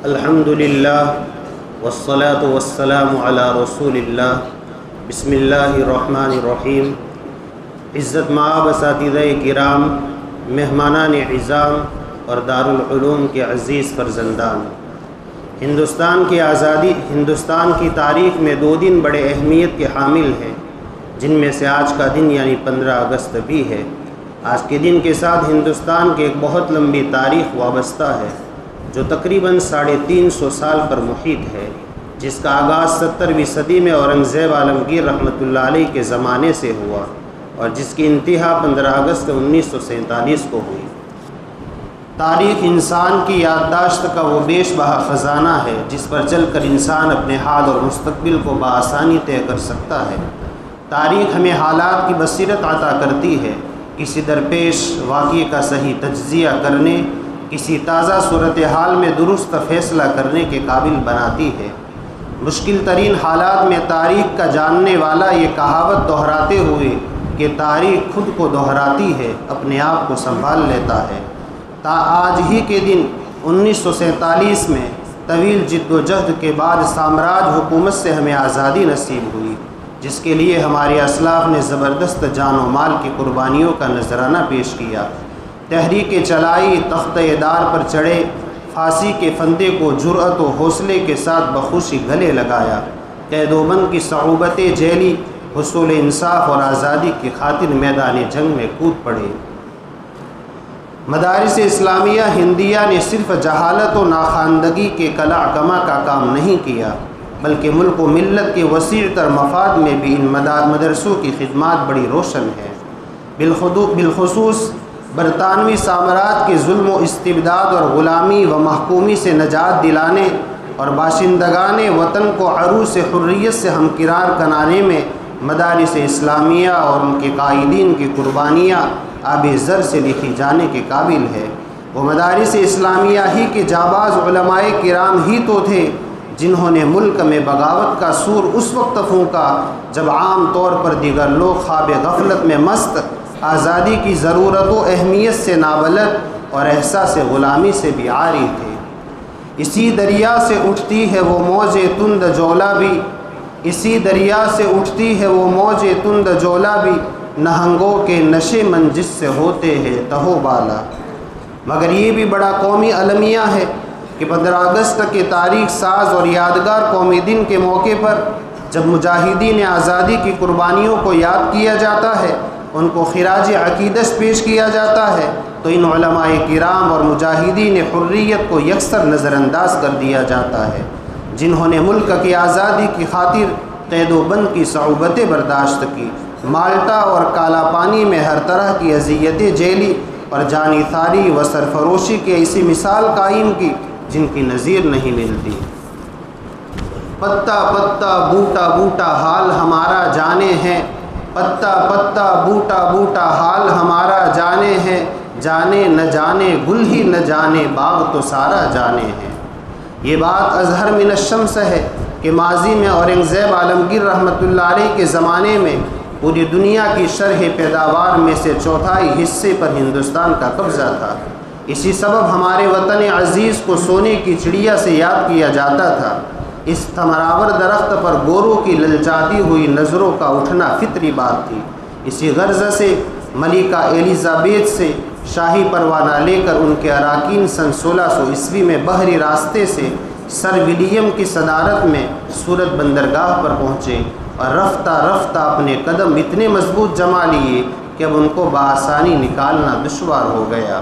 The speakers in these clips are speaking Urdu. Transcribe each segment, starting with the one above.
الحمدللہ والصلاة والسلام علی رسول اللہ۔ بسم اللہ الرحمن الرحیم۔ عزت مآب اساتذہ کرام، مہمانان عظام اور دارالعلوم کے عزیز فرزندان، ہندوستان کی تاریخ میں 2 دن بڑے اہمیت کے حامل ہیں، جن میں سے آج کا دن یعنی 15 اگست بھی ہے۔ آج کے دن کے ساتھ ہندوستان کی ایک بہت لمبی تاریخ وابستہ ہے، جو تقریباً 350 سال پر محیط ہے، جس کا آغاز 17ویں صدی میں اورنگزیب عالمگیر رحمۃ اللہ علیہ کے زمانے سے ہوا اور جس کی انتہا 15 اگست 1947 کو ہوئی۔ تاریخ انسان کی یادداشت کا وہ بیش بہا خزانہ ہے، جس پر چل کر انسان اپنے حال اور مستقبل کو بآسانی طے کر سکتا ہے۔ تاریخ ہمیں حالات کی بصیرت عطا کرتی ہے، کسی درپیش واقعے کا صحیح تجزیہ کرنے، کسی تازہ صورتحال میں درست فیصلہ کرنے کے قابل بناتی ہے۔ مشکل ترین حالات میں تاریخ کا جاننے والا یہ کہاوت دہراتے ہوئے کہ تاریخ خود کو دہراتی ہے، اپنے آپ کو سنبھال لیتا ہے۔ آج ہی کے دن 1947 میں طویل جد و جہد کے بعد سامراج حکومت سے ہمیں آزادی نصیب ہوئی، جس کے لیے ہمارے اسلاف نے زبردست جان و مال کی قربانیوں کا نذرانہ پیش کیا۔ تحریکیں چلائی، تختہ دار پر چڑھے، پھانسی کے پھندے کو جرأت و حوصلے کے ساتھ بخوشی گلے لگایا، قید و بند کی صعوبتیں جھیلی، حصول انصاف اور آزادی کی خاطر میدان جنگ میں کود پڑے۔ مدارس اسلامیہ ہندیہ نے صرف جہالت و ناخواندگی کے قلع کما کا کام نہیں کیا، بلکہ ملک و ملت کے وسیع تر مفاد میں بھی ان مدرسوں کی خدمات بڑی روشن ہے۔ بالخصوص برطانوی سامراج کے ظلم و استبداد اور غلامی و محکومی سے نجات دلانے اور باشندگان وطن کو عروس حریت سے ہمکرار کرانے میں مدارس اسلامیہ اور ان کے قائدین کی قربانیاں آب زر سے لکھی جانے کے قابل ہے۔ وہ مدارس اسلامیہ ہی کے جاباز علماء کرام ہی تو تھے، جنہوں نے ملک میں بغاوت کا سور اس وقت پھونکا جب عام طور پر دیگر لوگ خواب غفلت میں مست، آزادی کی ضرورت و اہمیت سے نابلد اور احساس غلامی سے بھی عاری تھے۔ اسی دریا سے اٹھتی ہے وہ موج تند جولا بھی، اسی دریا سے اٹھتی ہے وہ موج تند جولا بھی، نہنگوں کے نشے من جس سے ہوتے ہیں تہو بالا۔ مگر یہ بھی بڑا قومی المیہ ہے کہ 15 اگست کے تاریخ ساز اور یادگار قومی دن کے موقع پر جب مجاہدین آزادی کی قربانیوں کو یاد کیا جاتا ہے، ان کو خراج عقیدت پیش کیا جاتا ہے، تو ان علماء کرام اور مجاہدین حریت کو یکسر نظر انداز کر دیا جاتا ہے، جنہوں نے ملک کی آزادی کی خاطر قید و بند کی صعوبتیں برداشت کی، مالٹا اور کالا پانی میں ہر طرح کی اذیتیں جھیلی اور جانی ثاری و سرفروشی کی ایسی مثال قائم کی جن کی نظیر نہیں ملتی۔ پتا پتا بوٹا بوٹا حال ہمارا جانے ہیں، پتا پتا بوٹا بوٹا حال ہمارا جانے ہیں، جانے نہ جانے گل ہی نہ جانے باغ تو سارا جانے ہیں۔ یہ بات اظہر من الشمس ہے کہ ماضی میں اورنگزیب عالمگیر رحمۃ اللہ علیہ کے زمانے میں پوری دنیا کی شرح پیداوار میں سے 1/4 حصے پر ہندوستان کا قبضہ تھا۔ اسی سبب ہمارے وطن عزیز کو سونے کی چڑیا سے یاد کیا جاتا تھا۔ اس ثمراور درخت پر گوروں کی للچاتی ہوئی نظروں کا اٹھنا فطری بات تھی۔ اسی غرض سے ملکہ ایلزابیتھ سے شاہی پروانہ لے کر ان کے اراکین سن 1600 عیسوی میں بحری راستے سے سر ولیم کی صدارت میں سورت بندرگاہ پر پہنچے اور رفتہ رفتہ اپنے قدم اتنے مضبوط جما لیے کہ اب ان کو بآسانی نکالنا دشوار ہو گیا۔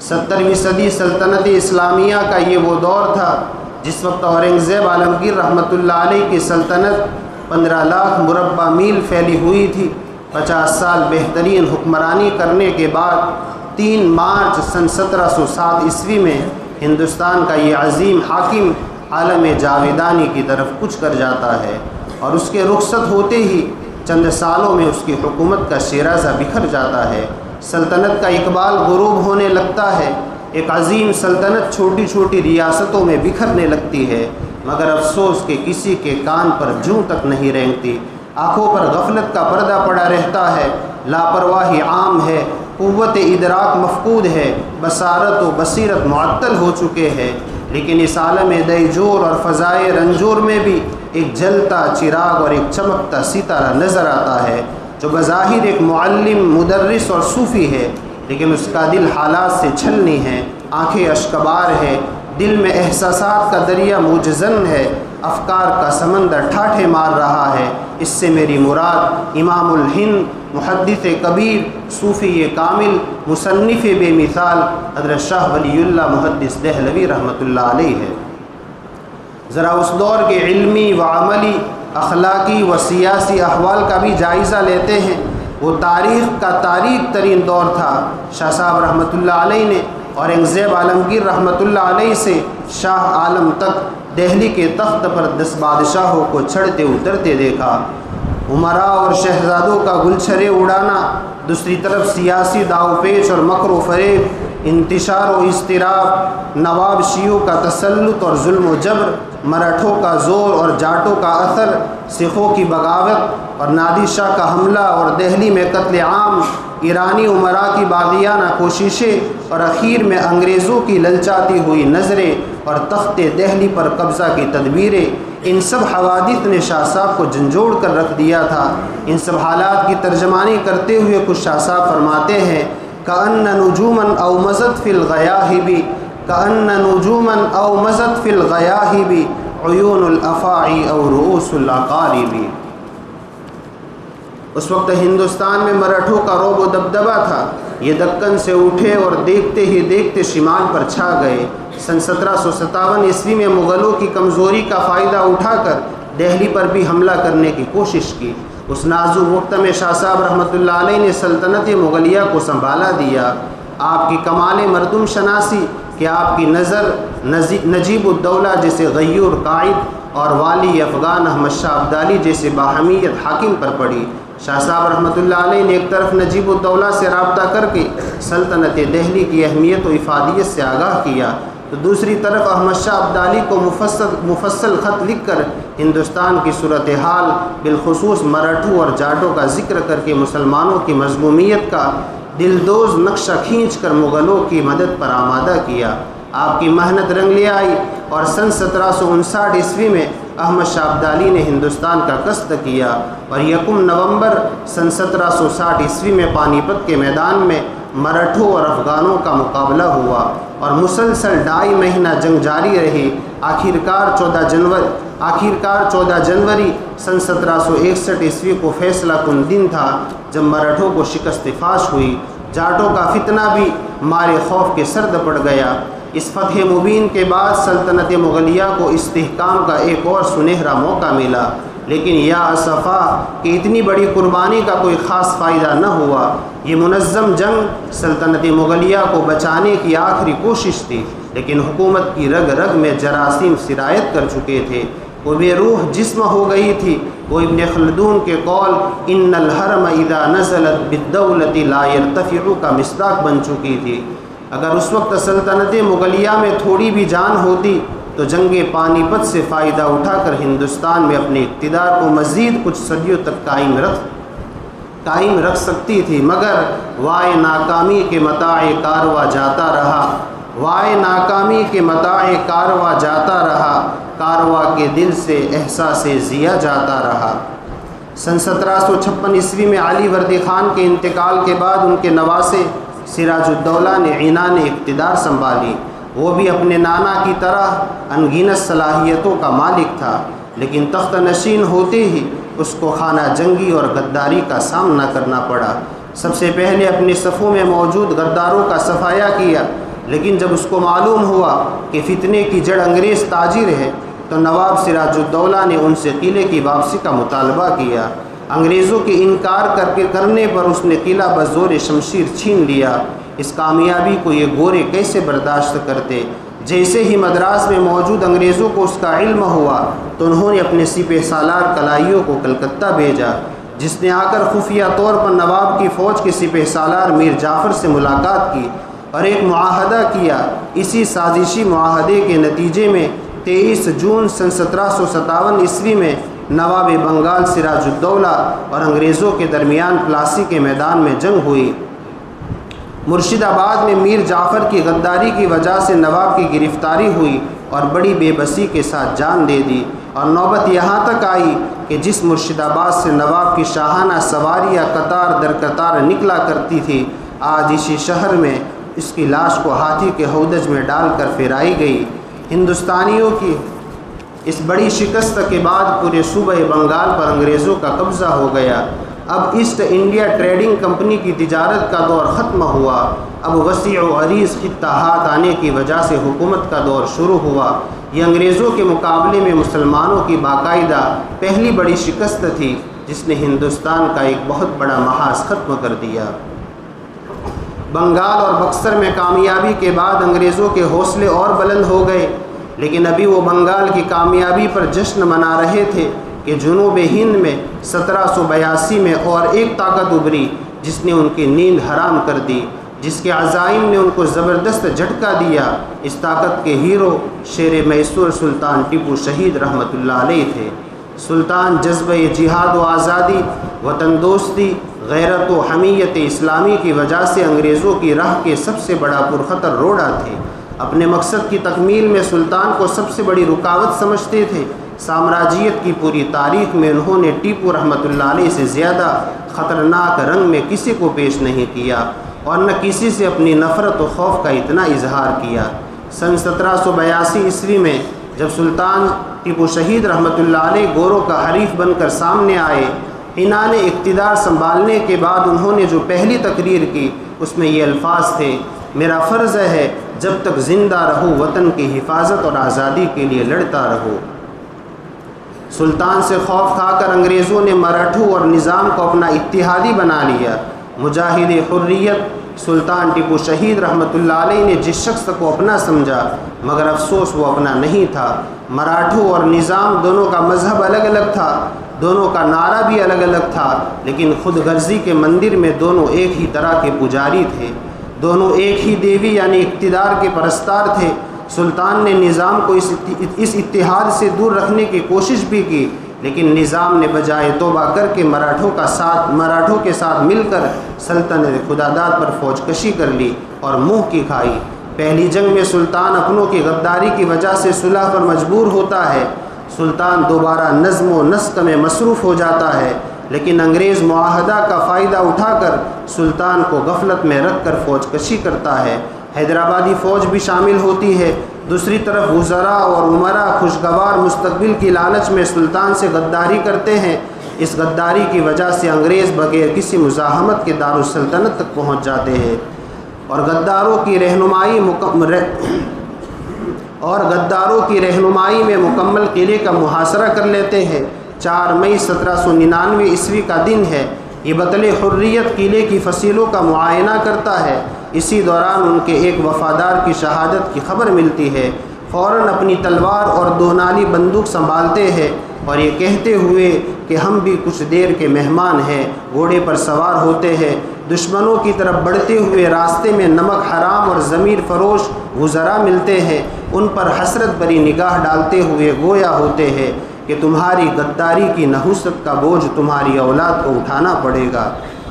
17ویں صدی سلطنت اسلامیہ کا یہ وہ دور تھا جس وقت اورنگزیب عالمگیر رحمۃ اللہ علیہ کی سلطنت 15 لاکھ مربع میل پھیلی ہوئی تھی۔ 50 سال بہترین حکمرانی کرنے کے بعد 3 مارچ سن 1707 عیسوی میں ہندوستان کا یہ عظیم حاکم عالم جاویدانی کی طرف کچھ کر جاتا ہے اور اس کے رخصت ہوتے ہی چند سالوں میں اس کی حکومت کا شیرازہ بکھر جاتا ہے۔ سلطنت کا اقبال غروب ہونے لگتا ہے، ایک عظیم سلطنت چھوٹی چھوٹی ریاستوں میں بکھرنے لگتی ہے، مگر افسوس کہ کسی کے کان پر جوں تک نہیں رینگتی، آنکھوں پر غفلت کا پردہ پڑا رہتا ہے، لاپرواہی عام ہے، قوت ادراک مفقود ہے، بصارت و بصیرت معطل ہو چکے ہیں، لیکن اس عالم دیجور اور فضائے رنجور میں بھی ایک جلتا چراغ اور ایک چمکتا ستارہ نظر آتا ہے، جو بظاہر ایک معلم، مدرس اور صوفی ہے، لیکن اس کا دل حالات سے چھلنی ہے، آنکھیں اشکبار ہے، دل میں احساسات کا دریا موجزن ہے، افکار کا سمندر ٹھاٹھے مار رہا ہے۔ اس سے میری مراد امام الہند، محدث کبیر، صوفی کامل، مصنف بے مثال حضرت شاہ ولی اللہ محدث دہلوی رحمۃ اللہ علیہ ہے۔ ذرا اس دور کے علمی و عملی، اخلاقی و سیاسی احوال کا بھی جائزہ لیتے ہیں۔ وہ تاریخ کا تاریک ترین دور تھا۔ شاہ صاحب رحمۃ اللہ علیہ نے اورنگزیب عالمگیر رحمۃ اللہ علیہ سے شاہ عالم تک دہلی کے تخت پر 10 بادشاہوں کو چڑھتے اترتے دیکھا۔ امراء اور شہزادوں کا گلچھرے اڑانا، دوسری طرف سیاسی داو پیچ اور مکر و فریب، انتشار و اضطراب، نواب شیعوں کا تسلط اور ظلم و جبر، مراٹھوں کا زور اور جاٹوں کا اثر، سکھوں کی بغاوت اور نادر شاہ کا حملہ اور دہلی میں قتل عام، ایرانی امراء کی باغیانہ کوششیں اور اخیر میں انگریزوں کی للچاتی ہوئی نظریں اور تخت دہلی پر قبضہ کی تدبیریں، ان سب حوادث نے شاہ صاحب کو جھنجھوڑ کر رکھ دیا تھا۔ ان سب حالات کی ترجمانی کرتے ہوئے کچھ شاہ صاحب فرماتے ہیں، کأن نجوما اومزت فی الغیاہب، کأن نجوما اومزت فی الغیاہب، عیون الافاعی او رؤوس الاقارب۔ اس وقت ہندوستان میں مراٹھوں کا رعب و دبدبہ تھا۔ یہ دکن سے اٹھے اور دیکھتے ہی دیکھتے شمال پر چھا گئے۔ سن 1757 عیسوی میں مغلوں کی کمزوری کا فائدہ اٹھا کر دہلی پر بھی حملہ کرنے کی کوشش کی۔ اس نازک وقت میں شاہ صاحب رحمۃ اللہ علیہ نے سلطنت مغلیہ کو سنبھالا دیا۔ آپ کی کمال مردم شناسی کہ آپ کی نظر نجیب الدولہ جیسے غیور قائد اور والی افغان احمد شاہ ابدالی جیسے باہمیت حاکم پر پڑی۔ شاہ صاحب رحمۃ اللہ علیہ نے ایک طرف نجیب الدولہ سے رابطہ کر کے سلطنت دہلی کی اہمیت و افادیت سے آگاہ کیا، تو دوسری طرف احمد شاہ ابدالی کو مفصل خط لکھ کر ہندوستان کی صورتحال، بالخصوص مراٹھوں اور جاٹوں کا ذکر کر کے مسلمانوں کی مظلومیت کا دلدوز نقشہ کھینچ کر مغلوں کی مدد پر آمادہ کیا۔ آپ کی محنت رنگ لے آئی اور سن 1759 عیسوی میں احمد شاہ ابدالی نے ہندوستان کا قصد کیا اور 1 نومبر سن 1760 عیسوی میں پانی پت کے میدان میں مراٹھوں اور افغانوں کا مقابلہ ہوا اور مسلسل 2.5 مہینہ جنگ جاری رہی۔ آخرکار 14 جنوری سن 1761 عیسوی کو فیصلہ کن دن تھا جب مراٹھوں کو شکست فاش ہوئی۔ جاٹوں کا فتنہ بھی مارے خوف کے سرد پڑ گیا۔ اس فتح مبین کے بعد سلطنت مغلیہ کو استحکام کا ایک اور سنہرا موقع ملا، لیکن یا اسفا کہ اتنی بڑی قربانی کا کوئی خاص فائدہ نہ ہوا۔ یہ منظم جنگ سلطنت مغلیہ کو بچانے کی آخری کوشش تھی، لیکن حکومت کی رگ رگ میں جراثیم سرایت کر چکے تھے، وہ بے روح جسم ہو گئی تھی۔ وہ ابن خلدون کے قول ان الحرم اذا نزلت بالدولت لا يرتفع کا مصداق بن چکی تھی۔ اگر اس وقت سلطنت مغلیہ میں تھوڑی بھی جان ہوتی تو جنگ پانی پت سے فائدہ اٹھا کر ہندوستان میں اپنے اقتدار کو مزید کچھ صدیوں تک قائم رکھ سکتی تھی، مگر وائے ناکامی کے متاع کارواں جاتا رہا، وائے ناکامی کے متاع کارواں جاتا رہا، کارواں کے دل سے احساس ضیا جاتا رہا۔ سن 1756 عیسوی میں علی وردی خان کے انتقال کے بعد ان کے نواسے سراج الدولہ نے عنان اقتدار سنبھالی۔ وہ بھی اپنے نانا کی طرح انگینت صلاحیتوں کا مالک تھا، لیکن تخت نشین ہوتے ہی اس کو خانہ جنگی اور غداری کا سامنا کرنا پڑا۔ سب سے پہلے اپنے صفوں میں موجود غداروں کا صفایا کیا، لیکن جب اس کو معلوم ہوا کہ فتنے کی جڑ انگریز تاجر ہے تو نواب سراج الدولہ نے ان سے قلعے کی واپسی کا مطالبہ کیا۔ انگریزوں کے انکار کرنے پر اس نے قلعہ بزور شمشیر چھین لیا۔ اس کامیابی کو یہ گورے کیسے برداشت کرتے؟ جیسے ہی مدراس میں موجود انگریزوں کو اس کا علم ہوا تو انہوں نے اپنے سپہ سالار کلائیوں کو کلکتہ بھیجا، جس نے آ کر خفیہ طور پر نواب کی فوج کے سپہ سالار میر جعفر سے ملاقات کی اور ایک معاہدہ کیا۔ اسی سازشی معاہدے کے نتیجے میں 23 جون سن 1757 عیسوی میں نواب بنگال سراج الدولہ اور انگریزوں کے درمیان پلاسی کے میدان میں جنگ ہوئی۔ مرشد آباد میں میر جعفر کی غداری کی وجہ سے نواب کی گرفتاری ہوئی اور بڑی بے بسی کے ساتھ جان دے دی، اور نوبت یہاں تک آئی کہ جس مرشد آباد سے نواب کی شاہانہ سواریاں قطار در قطار نکلا کرتی تھی، آج اسی شہر میں اس کی لاش کو ہاتھی کے ہودج میں ڈال کر پھیرائی گئی۔ ہندوستانیوں کی اس بڑی شکست کے بعد پورے صوبہ بنگال پر انگریزوں کا قبضہ ہو گیا۔ اب ایسٹ انڈیا ٹریڈنگ کمپنی کی تجارت کا دور ختم ہوا۔ اب وسیع و عریض خطہ ہاتھ آنے کی وجہ سے حکومت کا دور شروع ہوا۔ یہ انگریزوں کے مقابلے میں مسلمانوں کی باقاعدہ پہلی بڑی شکست تھی، جس نے ہندوستان کا ایک بہت بڑا محاذ ختم کر دیا۔ بنگال اور بکسر میں کامیابی کے بعد انگریزوں کے حوصلے اور بلند ہو گئے، لیکن ابھی وہ بنگال کی کامیابی پر جشن منا رہے تھے کہ جنوب ہند میں 1782 میں اور ایک طاقت ابھری جس نے ان کی نیند حرام کر دی، جس کے عزائم نے ان کو زبردست جھٹکا دیا۔ اس طاقت کے ہیرو شیر میسور سلطان ٹیپو شہید رحمۃ اللہ علیہ تھے۔ سلطان جذبہ جہاد و آزادی، وطن دوستی، غیرت و حمیت اسلامی کی وجہ سے انگریزوں کی راہ کے سب سے بڑا پرخطر روڑا تھے۔ اپنے مقصد کی تکمیل میں سلطان کو سب سے بڑی رکاوٹ سمجھتے تھے۔ سامراجیت کی پوری تاریخ میں انہوں نے ٹیپو رحمۃ اللہ علیہ سے زیادہ خطرناک رنگ میں کسی کو پیش نہیں کیا، اور نہ کسی سے اپنی نفرت و خوف کا اتنا اظہار کیا۔ سن 1782 عیسوی میں جب سلطان ٹیپو شہید رحمۃ اللہ علیہ گوروں کا حریف بن کر سامنے آئے، انہوں نے اقتدار سنبھالنے کے بعد انہوں نے جو پہلی تقریر کی اس میں یہ الفاظ تھے: میرا فرض ہے جب تک زندہ رہوں وطن کی حفاظت اور آزادی کے لیے لڑتا رہوں۔ سلطان سے خوف کھا کر انگریزوں نے مراٹھوں اور نظام کو اپنا اتحادی بنا لیا۔ مجاہد حریت سلطان ٹیپو شہید رحمۃ اللہ علیہ نے جس شخص کو اپنا سمجھا، مگر افسوس وہ اپنا نہیں تھا۔ مراٹھوں اور نظام دونوں کا مذہب الگ الگ تھا، دونوں کا نعرہ بھی الگ الگ تھا، لیکن خود غرضی کے مندر میں دونوں ایک ہی طرح کے پجاری تھے، دونوں ایک ہی دیوی یعنی اقتدار کے پرستار تھے۔ سلطان نے نظام کو اس اتحاد سے دور رکھنے کی کوشش بھی کی، لیکن نظام نے بجائے توبہ کر کے مراٹھوں کے ساتھ مل کر سلطنت خداداد پر فوج کشی کر لی اور منہ کی کھائی۔ پہلی جنگ میں سلطان اپنوں کی غداری کی وجہ سے صلح پر مجبور ہوتا ہے۔ سلطان دوبارہ نظم و نسق میں مصروف ہو جاتا ہے، لیکن انگریز معاہدہ کا فائدہ اٹھا کر سلطان کو غفلت میں رکھ کر فوج کشی کرتا ہے۔ حیدرآبادی فوج بھی شامل ہوتی ہے۔ دوسری طرف وزراء اور عمراء خوشگوار مستقبل کی لالچ میں سلطان سے غداری کرتے ہیں۔ اس غداری کی وجہ سے انگریز بغیر کسی مزاحمت کے دارالسلطنت تک پہنچ جاتے ہیں، اور غداروں کی رہنمائی میں مکمل قلعے کا محاصرہ کر لیتے ہیں۔ 4 مئی 1799 عیسوی کا دن ہے۔ یہ بطل حریت قلعے کی فصیلوں کا معائنہ کرتا ہے۔ اسی دوران ان کے ایک وفادار کی شہادت کی خبر ملتی ہے۔ فوراً اپنی تلوار اور 2 نالی بندوق سنبھالتے ہیں اور یہ کہتے ہوئے کہ ہم بھی کچھ دیر کے مہمان ہیں، گھوڑے پر سوار ہوتے ہیں۔ دشمنوں کی طرف بڑھتے ہوئے راستے میں نمک حرام اور ضمیر فروش وزراء ملتے ہیں۔ ان پر حسرت بھری نگاہ ڈالتے ہوئے گویا ہوتے ہیں کہ تمہاری غداری کی نحوست کا بوجھ تمہاری اولاد کو اٹھانا پڑے گا۔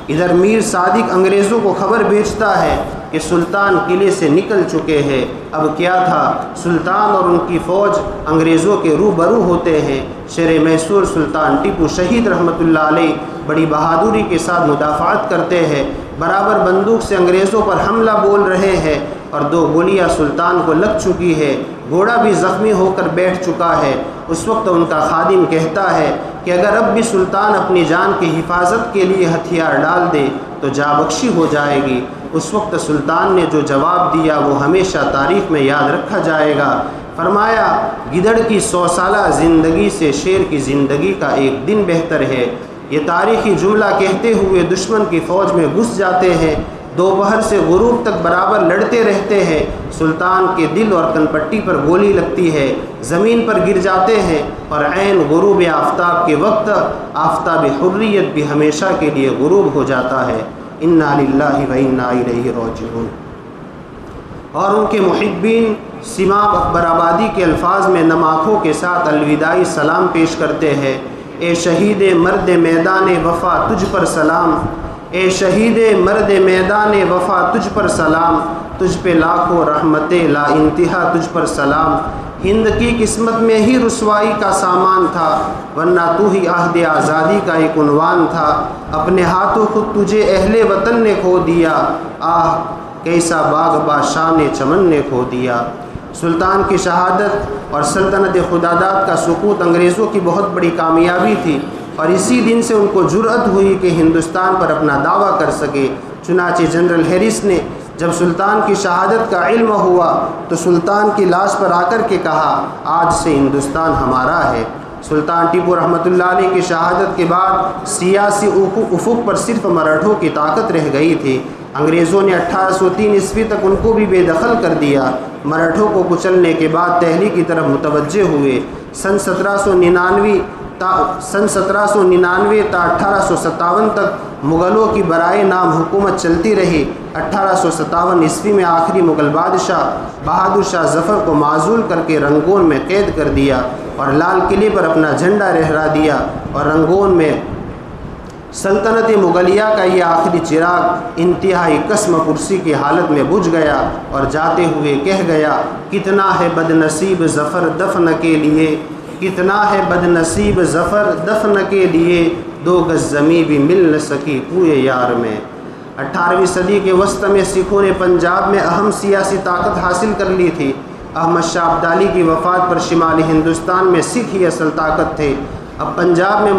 ادھر میر صادق انگریزوں کو خبر بھیجتا ہے کہ سلطان قلعے سے نکل چکے ہیں۔ اب کیا تھا، سلطان اور ان کی فوج انگریزوں کے روبرو ہوتے ہیں۔ شیر میسور سلطان ٹیپو شہید رحمۃ اللہ علیہ بڑی بہادری کے ساتھ مدافعت کرتے ہیں، برابر بندوق سے انگریزوں پر حملہ بول رہے ہیں، اور 2 گولیاں سلطان کو لگ چکی ہے، گھوڑا بھی زخمی ہو کر بیٹھ چکا ہے۔ اس وقت ان کا خادم کہتا ہے کہ اگر اب بھی سلطان اپنی جان کی حفاظت کے لیے ہتھیار ڈال دے تو جاں بخشی ہو جائے گی۔ اس وقت سلطان نے جو جواب دیا وہ ہمیشہ تاریخ میں یاد رکھا جائے گا۔ فرمایا، گدڑ کی 100 سالہ زندگی سے شیر کی زندگی کا ایک دن بہتر ہے۔ یہ تاریخی جملہ کہتے ہوئے دشمن کی فوج میں گھس جاتے ہیں۔ دوپہر سے غروب تک برابر لڑتے رہتے ہیں۔ سلطان کے دل اور کن پٹی پر گولی لگتی ہے، زمین پر گر جاتے ہیں، اور عین غروب آفتاب کے وقت آفتاب حریت بھی ہمیشہ کے لیے غروب ہو جاتا ہے۔ انا للہ و انا الیہ راجعون۔ اور ان کے محبین سماق اکبر آبادی کے الفاظ میں نم آنکھوں کے ساتھ الوداعی سلام پیش کرتے ہیں۔ اے شہید مرد میدان وفا تجھ پر سلام، اے شہید مرد میدان وفا تجھ پر سلام، تجھ پہ لاکھوں رحمتیں لا انتہا تجھ پر سلام۔ ہند کی قسمت میں ہی رسوائی کا سامان تھا، ورنہ تو ہی عہد آزادی کا ایک عنوان تھا۔ اپنے ہاتھوں خود تجھے اہل وطن نے کھو دیا، آہ کیسا باغ باشان چمن نے کھو دیا۔ سلطان کی شہادت اور سلطنت خداداد کا سقوط انگریزوں کی بہت بڑی کامیابی تھی، اور اسی دن سے ان کو جرأت ہوئی کہ ہندوستان پر اپنا دعویٰ کر سکے۔ چنانچہ جنرل ہیرس نے جب سلطان کی شہادت کا علم ہوا تو سلطان کی لاش پر آ کر کے کہا، آج سے ہندوستان ہمارا ہے۔ سلطان ٹیپو رحمۃ اللہ علیہ کی شہادت کے بعد سیاسی افق پر صرف مراٹھوں کی طاقت رہ گئی تھی۔ انگریزوں نے 1803 عیسوی تک ان کو بھی بے دخل کر دیا۔ مراٹھوں کو کچلنے کے بعد دہلی کی طرف متوجہ ہوئے۔ سن 1799 تا 1857 تک مغلوں کی برائے نام حکومت چلتی رہی۔ 1857 عیسوی میں آخری مغل بادشاہ بہادر شاہ ظفر کو معزول کر کے رنگون میں قید کر دیا اور لال قلعے پر اپنا جھنڈا لہرا دیا، اور رنگون میں سلطنت مغلیہ کا یہ آخری چراغ انتہائی کسم پرسی کی حالت میں بجھ گیا اور جاتے ہوئے کہہ گیا، کتنا ہے بد نصیب ظفر دفن کے لیے، کتنا ہے بد نصیب ظفر دفن کے لیے، 2 گز زمیں بھی مل نہ سکی کوئے یار میں۔ 18ویں صدی کے وسط میں سکھوں نے پنجاب میں اہم سیاسی طاقت حاصل کر لی تھی۔ احمد شاہ ابدالی کی وفات پر شمالی ہندوستان میں سکھ ہی اصل طاقت تھے۔ اب پنجاب میں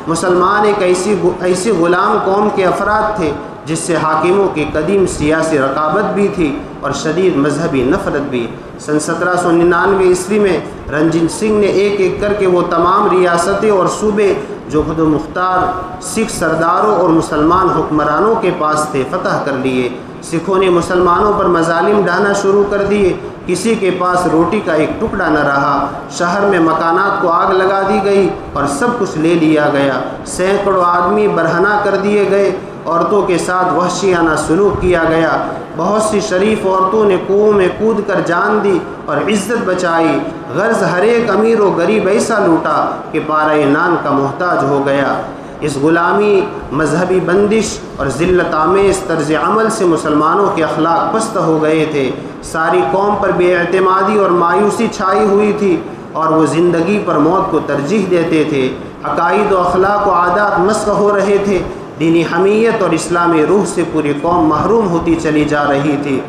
مسلمان ایک ایسی غلام قوم کے افراد تھے جس سے حاکموں کی قدیم سیاسی رقابت بھی تھی اور شدید مذہبی نفرت بھی۔ سن 1799 عیسوی میں رنجیت سنگھ نے ایک ایک کر کے وہ تمام ریاستیں اور صوبے جو خود مختار سکھ سرداروں اور مسلمان حکمرانوں کے پاس تھے فتح کر لیے۔ سکھوں نے مسلمانوں پر مظالم ڈھانا شروع کر دیے، کسی کے پاس روٹی کا ایک ٹکڑا نہ رہا، شہر میں مکانات کو آگ لگا دی گئی اور سب کچھ لے لیا گیا، سینکڑوں آدمی برہنہ کر دیے گئے، عورتوں کے ساتھ وحشیانہ سلوک کیا گیا، بہت سی شریف عورتوں نے کنوؤں میں کود کر جان دی اور عزت بچائی، غرض ہر ایک امیر و غریب ایسا لوٹا کہ پارہ نان کا محتاج ہو گیا۔ اس غلامی، مذہبی بندش اور ذلت آمیز طرز عمل سے مسلمانوں کے اخلاق پست ہو گئے تھے، ساری قوم پر بے اعتمادی اور مایوسی چھائی ہوئی تھی، اور وہ زندگی پر موت کو ترجیح دیتے تھے، عقائد و اخلاق و عادات مسخ ہو رہے تھے، دینی حمیت اور اسلامی روح سے پوری قوم محروم ہوتی چلی جا رہی تھی۔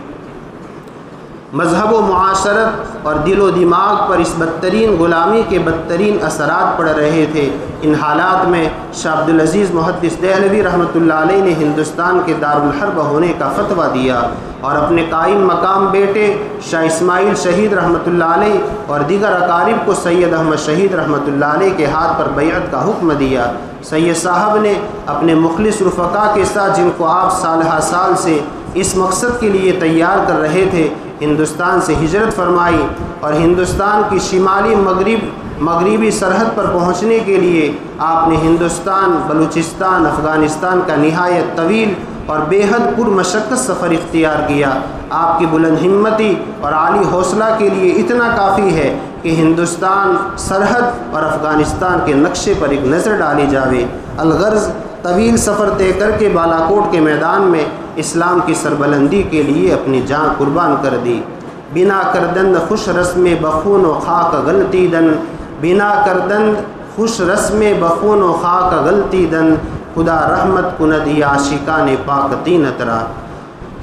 مذہب و معاشرت اور دل و دماغ پر اس بدترین غلامی کے بدترین اثرات پڑ رہے تھے۔ ان حالات میں شاہ عبدالعزیز محدث دہلوی رحمۃ اللہ علیہ نے ہندوستان کے دارالحرب ہونے کا فتویٰ دیا اور اپنے قائم مقام بیٹے شاہ اسماعیل شہید رحمۃ اللہ علیہ اور دیگر اقارب کو سید احمد شہید رحمۃ اللہ علیہ کے ہاتھ پر بیعت کا حکم دیا۔ سید صاحب نے اپنے مخلص رفقا کے ساتھ، جن کو آپ سالہ سال سے اس مقصد کے لیے تیار کر رہے تھے، ہندوستان سے ہجرت فرمائی، اور ہندوستان کی شمالی مغربی سرحد پر پہنچنے کے لیے آپ نے ہندوستان، بلوچستان، افغانستان کا نہایت طویل اور بے حد پرمشقت سفر اختیار کیا۔ آپ کی بلند ہمتی اور عالی حوصلہ کے لیے اتنا کافی ہے کہ ہندوستان سرحد اور افغانستان کے نقشے پر ایک نظر ڈالی جاوے۔ الغرض طویل سفر طے کر کے بالاکوٹ کے میدان میں اسلام کی سربلندی کے لیے اپنی جان قربان کر دی۔ بنا کردند خوش رسم بخون و خاک غلطی دن، بنا کردند خوش رسم بخون و خاک غلطی دن، خدا رحمت کند یہ عاشقان پاک تینت را۔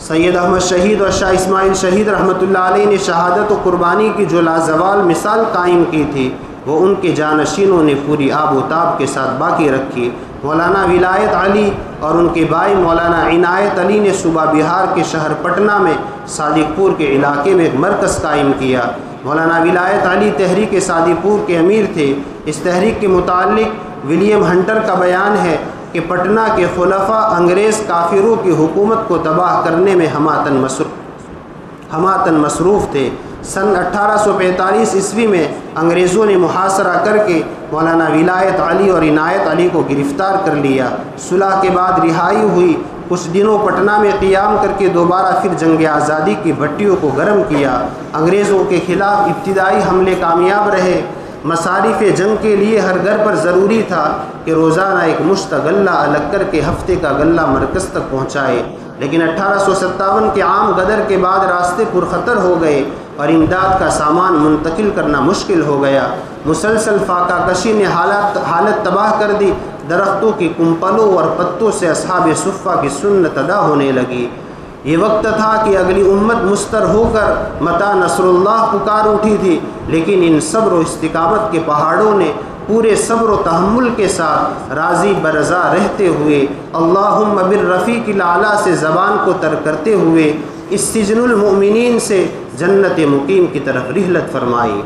سید احمد شہید اور شاہ اسماعیل شہید رحمۃ اللہ علیہ نے شہادت و قربانی کی جو لازوال مثال قائم کی تھی، وہ ان کے جانشینوں نے پوری آب و تاب کے ساتھ باقی رکھی۔ مولانا ولایت علی اور ان کے بھائی مولانا عنایت علی نے صوبہ بہار کے شہر پٹنہ میں صادق پور کے علاقے میں ایک مرکز قائم کیا۔ مولانا ولایت علی تحریک صادق پور کے امیر تھے۔ اس تحریک کے متعلق ولیم ہنٹر کا بیان ہے کہ پٹنہ کے خلفاء انگریز کافروں کی حکومت کو تباہ کرنے میں ہماتن مصروف تھے۔ سن 1845 عیسوی میں انگریزوں نے محاصرہ کر کے مولانا ولایت علی اور عنایت علی کو گرفتار کر لیا۔ صلح کے بعد رہائی ہوئی۔ کچھ دنوں پٹنہ میں قیام کر کے دوبارہ پھر جنگ آزادی کی بھٹیوں کو گرم کیا۔ انگریزوں کے خلاف ابتدائی حملے کامیاب رہے۔ مصارف جنگ کے لیے ہر گھر پر ضروری تھا کہ روزانہ ایک مشت غلہ الگ کر کے ہفتے کا غلہ مرکز تک پہنچائے، لیکن 1857 کے عام غدر کے بعد راستے پرخطر ہو گئے۔ اور امداد کا سامان منتقل کرنا مشکل ہو گیا۔ مسلسل فاقہ کشی نے حالت تباہ کر دی۔ درختوں کی کمپلوں اور پتوں سے اصحاب صفہ کی سنت ادا ہونے لگی۔ یہ وقت تھا کہ اگلی امت مستر ہو کر متا نصر اللہ پکار اٹھی تھی، لیکن ان صبر و استقامت کے پہاڑوں نے پورے صبر و تحمل کے ساتھ راضی برضا رہتے ہوئے اللہم بالرفیق الاعلیٰ سے زبان کو تر کرتے ہوئے اس سجن المؤمنین سے جنت مقیم کی طرف رحلت فرمائی۔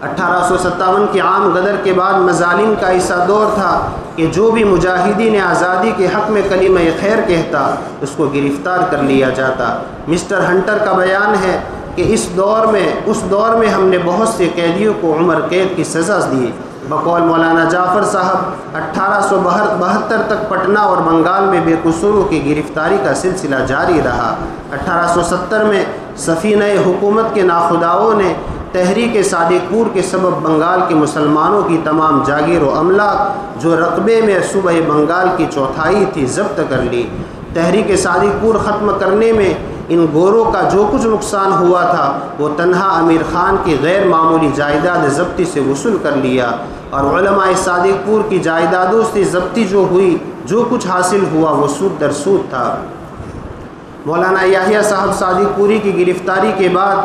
1857 کے عام غدر کے بعد مظالم کا ایسا دور تھا کہ جو بھی مجاہدین آزادی کے حق میں کلمہ خیر کہتا اس کو گرفتار کر لیا جاتا۔ مسٹر ہنٹر کا بیان ہے کہ اس دور میں ہم نے بہت سے قیدیوں کو عمر قید کی سزا دی۔ بقول مولانا جعفر صاحب 1872 تک پٹنہ اور بنگال میں بے قصوروں کی گرفتاری کا سلسلہ جاری رہا۔ 1870 میں سفینہ حکومت کے ناخداؤں نے تحریک صادق پور کے سبب بنگال کے مسلمانوں کی تمام جاگیر و املاک جو رقبے میں صوبہ بنگال کی چوتھائی تھی ضبط کر لی۔ تحریک صادق پور ختم کرنے میں ان گوروں کا جو کچھ نقصان ہوا تھا وہ تنہا امیر خان کی غیر معمولی جائیداد ضبطی سے وصول کر لیا، اور علماء صادق پور کی جائیدادوں سے ضبطی جو ہوئی، جو کچھ حاصل ہوا وہ سود در سود تھا۔ مولانا یحییٰ صاحب صادق پوری کی گرفتاری کے بعد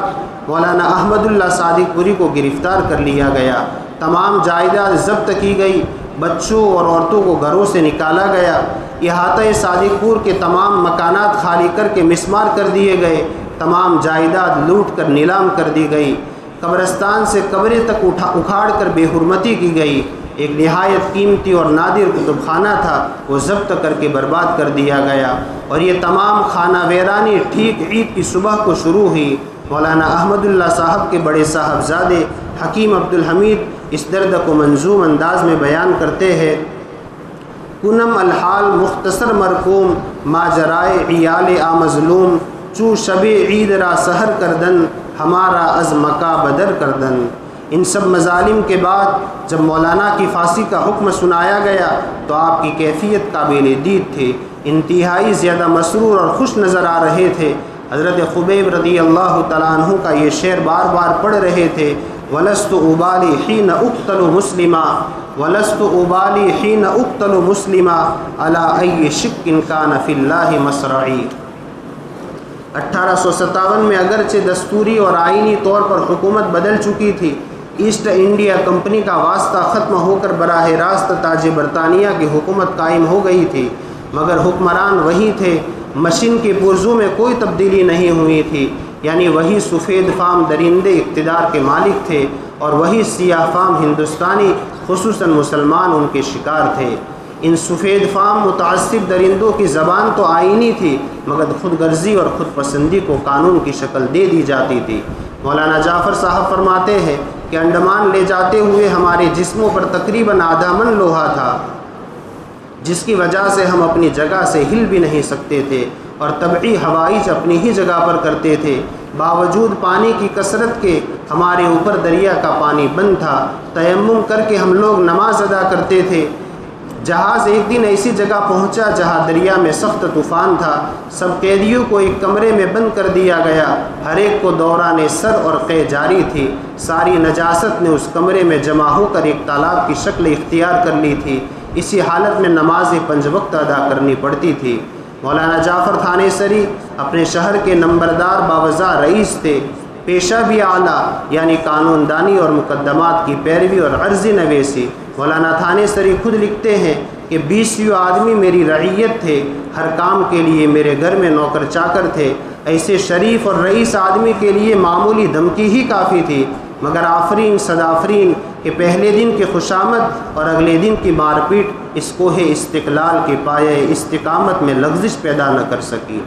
مولانا احمد اللہ صادق پوری کو گرفتار کر لیا گیا، تمام جائیداد ضبط کی گئی، بچوں اور عورتوں کو گھروں سے نکالا گیا، احاطہ صادق پور کے تمام مکانات خالی کر کے مسمار کر دیے گئے، تمام جائیداد لوٹ کر نیلام کر دی گئی، قبرستان سے قبریں تک اکھاڑ کر بے حرمتی کی گئی، ایک نہایت قیمتی اور نادر کتب خانہ تھا وہ ضبط کر کے برباد کر دیا گیا، اور یہ تمام خانہ ویرانی ٹھیک عید کی صبح کو شروع ہوئی۔ مولانا احمد اللہ صاحب کے بڑے صاحبزادے حکیم عبدالحمید اس درد کو منظوم انداز میں بیان کرتے ہیں۔ کنم الحال مختصر مرکوم ماجرائے عیال مظلوم، چو شب عید را سحر کردن ہمارا از مکہ بدر کردن۔ ان سب مظالم کے بعد جب مولانا کی پھانسی کا حکم سنایا گیا تو آپ کی کیفیت قابل دید تھی، انتہائی زیادہ مسرور اور خوش نظر آ رہے تھے۔ حضرت خبیب رضی اللہ تعالیٰ عنہ کا یہ شعر بار بار پڑھ رہے تھے، وَلَسْتُ أُبَالِي حِينَ أُقْتَلُ مُسْلِمًا وَلَسْتُ أُبَالِي حِينَ أُقْتَلُ مُسْلِمًا عَلَىٰ أَيِّ شِقٍّ كَانَ فِي اللَّهِ مَصْرَعِي۔ 1857 میں اگرچہ دستوری اور آئینی طور پر حکومت بدل چکی تھی، ایسٹ انڈیا کمپنی کا واسطہ ختم ہو کر براہ راست تاج برطانیہ کی حکومت قائم ہو گئی تھی، مگر حکمران وہی تھے، مشین کے پرزوں میں کوئی تبدیلی نہیں ہوئی تھی، یعنی وہی سفید فام درندے اقتدار کے مالک تھے اور وہی سیاہ فام ہندوستانی خصوصاً مسلمان ان کے شکار تھے۔ ان سفید فام متعصب درندوں کی زبان تو آئینی تھی، مگر خود غرضی اور خود پسندی کو قانون کی شکل دے دی جاتی تھی۔ مولانا جعفر صاحب فرماتے ہیں کہ انڈمان لے جاتے ہوئے ہمارے جسموں پر تقریباً آدھا من لوہا تھا، جس کی وجہ سے ہم اپنی جگہ سے ہل بھی نہیں سکتے تھے، اور طبعی ہوائج اپنی ہی جگہ پر کرتے تھے۔ باوجود پانی کی کثرت کے ہمارے اوپر دریا کا پانی بند تھا، تیمم کر کے ہم لوگ نماز ادا کرتے تھے۔ جہاز ایک دن ایسی جگہ پہنچا جہاں دریا میں سخت طوفان تھا، سب قیدیوں کو ایک کمرے میں بند کر دیا گیا، ہر ایک کو دوران سر اور قے جاری تھی، ساری نجاست نے اس کمرے میں جمع ہو کر ایک تالاب کی شکل اختیار کر لی تھی، اسی حالت میں نماز 5 وقت ادا کرنی پڑتی تھی۔ مولانا جعفر تھانے سری اپنے شہر کے نمبردار باوضع رئیس تھے، پیشہ بھی اعلیٰ، یعنی قانون دانی اور مقدمات کی پیروی اور عرضی نویسی۔ مولانا تھانے سری خود لکھتے ہیں کہ 20 آدمی میری رعیت تھے، ہر کام کے لیے میرے گھر میں نوکر چاکر تھے، ایسے شریف اور رئیس آدمی کے لیے معمولی دھمکی ہی کافی تھی، مگر آفرین صدافرین کہ پہلے دن کی خوشامد اور اگلے دن کی مار پیٹ اس کوہ استقلال کے پائے استقامت میں لغزش پیدا نہ کر سکی۔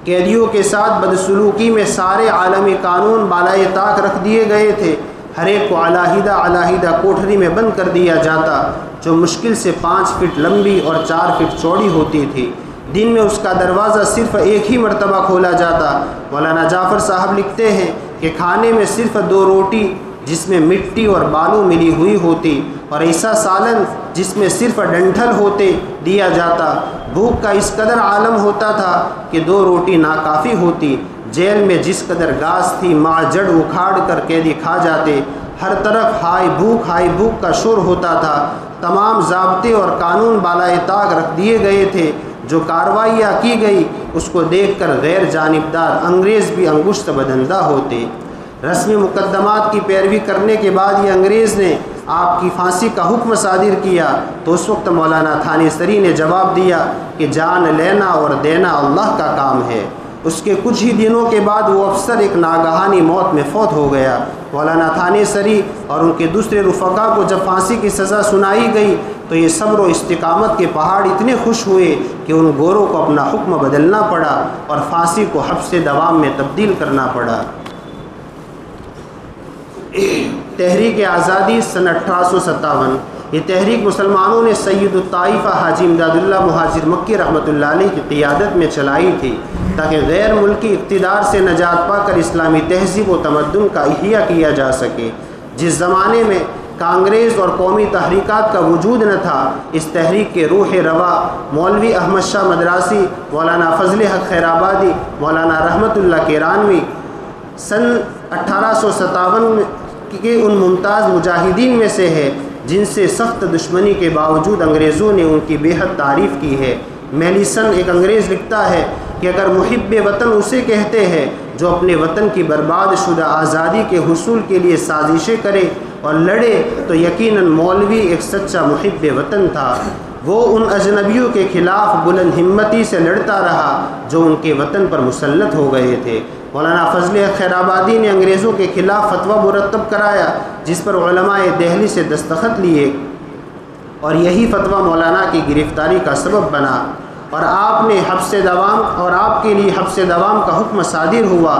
قیدیوں کے ساتھ بدسلوکی میں سارے عالمی قانون بالائے طاق رکھ دیے گئے تھے، ہر ایک کو علیحدہ کوٹھری میں بند کر دیا جاتا، جو مشکل سے 5 فٹ لمبی اور 4 فٹ چوڑی ہوتی تھی۔ دن میں اس کا دروازہ صرف ایک ہی مرتبہ کھولا جاتا۔ مولانا جعفر صاحب لکھتے ہیں کہ کھانے میں صرف 2 روٹی جس میں مٹی اور بالو ملی ہوئی ہوتی، اور ایسا سالن جس میں صرف ڈنٹھل ہوتے دیا جاتا۔ بھوک کا اس قدر عالم ہوتا تھا کہ 2 روٹی ناکافی ہوتی، جیل میں جس قدر گاس تھی ماں جڑ اکھاڑ کر قیدی کھا جاتے، ہر طرف ہائی بھوک کا شور ہوتا تھا، تمام ضابطے اور قانون بالائے طاق رکھ دیے گئے تھے، جو کارروائیاں کی گئی اس کو دیکھ کر غیر جانبدار انگریز بھی انگشت بدندہ ہوتے۔ رسمی مقدمات کی پیروی کرنے کے بعد یہ انگریز نے آپ کی پھانسی کا حکم صادر کیا تو اس وقت مولانا تھانوی سری نے جواب دیا کہ جان لینا اور دینا اللہ کا کام ہے۔ اس کے کچھ ہی دنوں کے بعد وہ افسر ایک ناگہانی موت میں فوت ہو گیا۔ مولانا تھانوی سری اور ان کے دوسرے رفقا کو جب پھانسی کی سزا سنائی گئی تو یہ صبر و استقامت کے پہاڑ اتنے خوش ہوئے کہ ان گوروں کو اپنا حکم بدلنا پڑا اور پھانسی کو حبس دوام میں تبدیل کرنا پڑا۔ تحریک آزادی سن 1857، یہ تحریک مسلمانوں نے سید الطائفہ حاجی امداد اللہ مہاجر مکی رحمۃ اللہ علیہ کی قیادت میں چلائی تھی تاکہ غیر ملکی اقتدار سے نجات پا کر اسلامی تہذیب و تمدن کا احیاء کیا جا سکے۔ جس زمانے میں کانگریس اور قومی تحریکات کا وجود نہ تھا، اس تحریک کے روح روا مولوی احمد شاہ مدراسی، مولانا فضل حق خیرآبادی، مولانا رحمت اللہ کیرانوی سن 1857 کے ان ممتاز مجاہدین میں سے ہے جن سے سخت دشمنی کے باوجود انگریزوں نے ان کی بے حد تعریف کی ہے۔ میلیسن ایک انگریز لکھتا ہے کہ اگر محب وطن اسے کہتے ہیں جو اپنے وطن کی برباد شدہ آزادی کے حصول کے لیے سازشیں کرے اور لڑے تو یقیناً مولوی ایک سچا محب وطن تھا۔ وہ ان اجنبیوں کے خلاف بلند ہمتی سے لڑتا رہا جو ان کے وطن پر مسلط ہو گئے تھے۔ مولانا فضل خیرآبادی نے انگریزوں کے خلاف فتویٰ مرتب کرایا جس پر علماء دہلی سے دستخط لیے اور یہی فتویٰ مولانا کی گرفتاری کا سبب بنا اور آپ کے لیے حبس دوام کا حکم صادر ہوا۔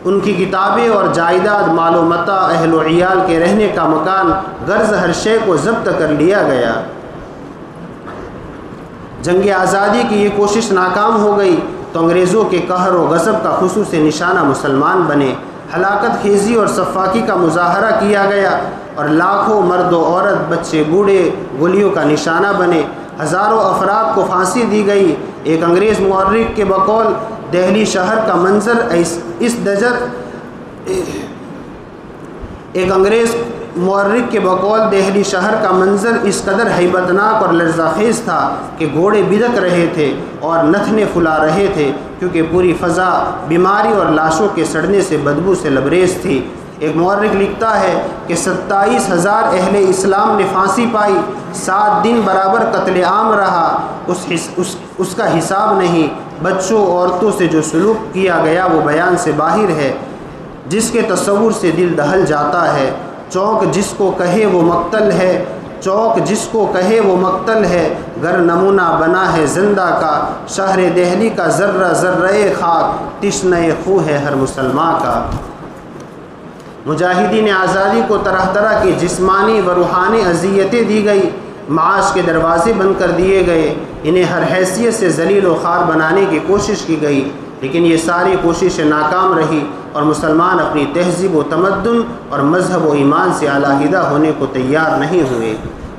ان کی کتابیں اور جائیداد، مال و متاع، اہل و عیال کے رہنے کا مکان، غرض ہر شے کو ضبط کر لیا گیا۔ جنگ آزادی کی یہ کوشش ناکام ہو گئی تو انگریزوں کے قہر و غضب کا خصوصی نشانہ مسلمان بنے۔ ہلاکت خیزی اور سفاکی کا مظاہرہ کیا گیا اور لاکھوں مرد و عورت، بچے بوڑھے گولیوں کا نشانہ بنے۔ ہزاروں افراد کو پھانسی دی گئی۔ ایک انگریز مورخ کے بقول دہلی شہر کا منظر اس قدر ہیبت ناک اور لرزہ خیز تھا کہ گھوڑے بدک رہے تھے اور نتھنے پھلا رہے تھے کیونکہ پوری فضا بیماری اور لاشوں کے سڑنے سے بدبو سے لبریز تھی۔ ایک مورخ لکھتا ہے کہ 27,000 اہل اسلام نے پھانسی پائی، 7 دن برابر قتل عام رہا، اس کا حساب نہیں۔ بچوں عورتوں سے جو سلوک کیا گیا وہ بیان سے باہر ہے، جس کے تصور سے دل دہل جاتا ہے۔ چوک جس کو کہے وہ مقتل ہے، گر نمونہ بنا ہے زندہ کا، شہر دہلی کا ذرہ ذرہ خاک، تشنہ خون ہے ہر مسلمان کا۔ مجاہدین آزادی کو طرح طرح کی جسمانی و روحانی اذیتیں دی گئی، معاش کے دروازے بند کر دیے گئے، انہیں ہر حیثیت سے ذلیل و خوار بنانے کی کوشش کی گئی، لیکن یہ ساری کوششیں ناکام رہی اور مسلمان اپنی تہذیب و تمدن اور مذہب و ایمان سے علیحدہ ہونے کو تیار نہیں ہوئے۔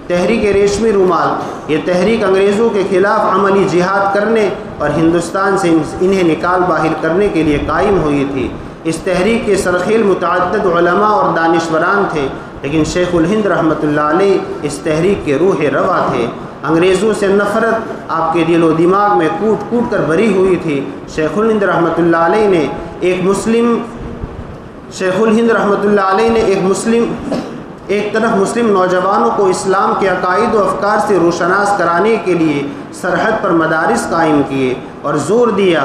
تحریک ریشمی رومال، یہ تحریک انگریزوں کے خلاف عملی جہاد کرنے اور ہندوستان سے انہیں نکال باہر کرنے کے لیے قائم ہوئی تھی۔ اس تحریک کے سرخیل متعدد علماء اور دانشوران تھے، لیکن شیخ الہند رحمۃ اللہ علیہ اس تحریک کے روح روا تھے۔ انگریزوں سے نفرت آپ کے دل و دماغ میں کوٹ کوٹ کر بھری ہوئی تھی۔ شیخ الہند رحمۃ اللہ علیہ نے ایک طرف مسلم نوجوانوں کو اسلام کے عقائد و افکار سے روشناس کرانے کے لیے سرحد پر مدارس قائم کیے اور زور دیا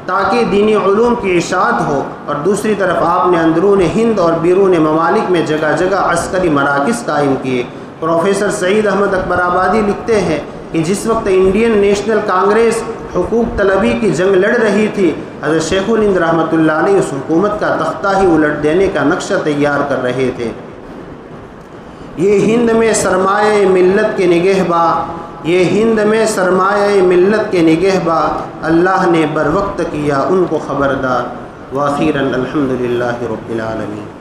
تاکہ دینی علوم کی اشاعت ہو، اور دوسری طرف آپ نے اندرون ہند اور بیرون ممالک میں جگہ جگہ عسکری مراکز قائم کیے۔ پروفیسر سعید احمد اکبر آبادی لکھتے ہیں کہ جس وقت انڈین نیشنل کانگریس حقوق طلبی کی جنگ لڑ رہی تھی، حضرت شیخ الہند رحمۃ اللہ علیہ اس حکومت کا تختہ ہی الٹ دینے کا نقشہ تیار کر رہے تھے۔ یہ ہند میں سرمایہ ملت کے نگہباں اللہ نے بر وقت کیا ان کو خبردار۔ وآخیراً الحمدللہ رب العالمین۔